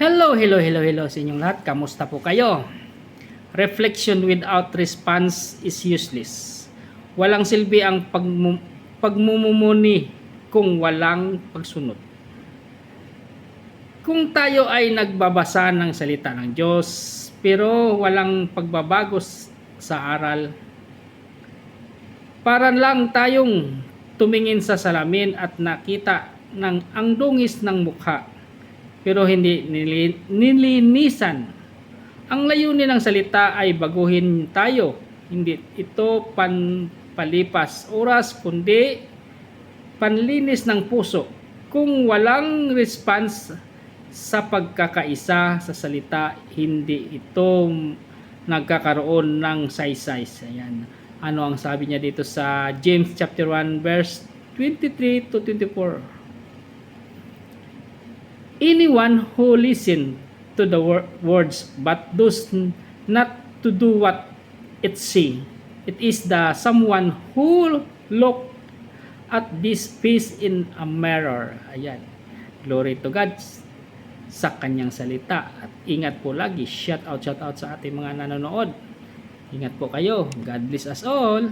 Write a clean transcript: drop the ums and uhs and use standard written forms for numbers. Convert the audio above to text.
Hello sa inyong lahat. Kamusta po kayo? Reflection without response is useless. Walang silbi ang pagmumuni kung walang pagsunod. Kung tayo ay nagbabasa ng salita ng Diyos, pero walang pagbabago sa aral, para lang tayong tumingin sa salamin at nakita ng ang dungis ng mukha, pero hindi nilinisan. Ang layunin ng salita ay baguhin tayo. Hindi ito palipas oras, kundi panlinis ng puso. Kung walang response sa pagkakaisa sa salita, hindi ito nagkakaroon ng saysay. Ayan. Ano ang sabi niya dito sa James chapter 1 verse 23 to 24? Anyone who listen to the words but does not to do what it say, it is the someone who look at this face in a mirror. Ayan. Glory to God sa kanyang salita. At ingat po lagi. Shout out sa ating mga nanonood. Ingat po kayo. God bless us all.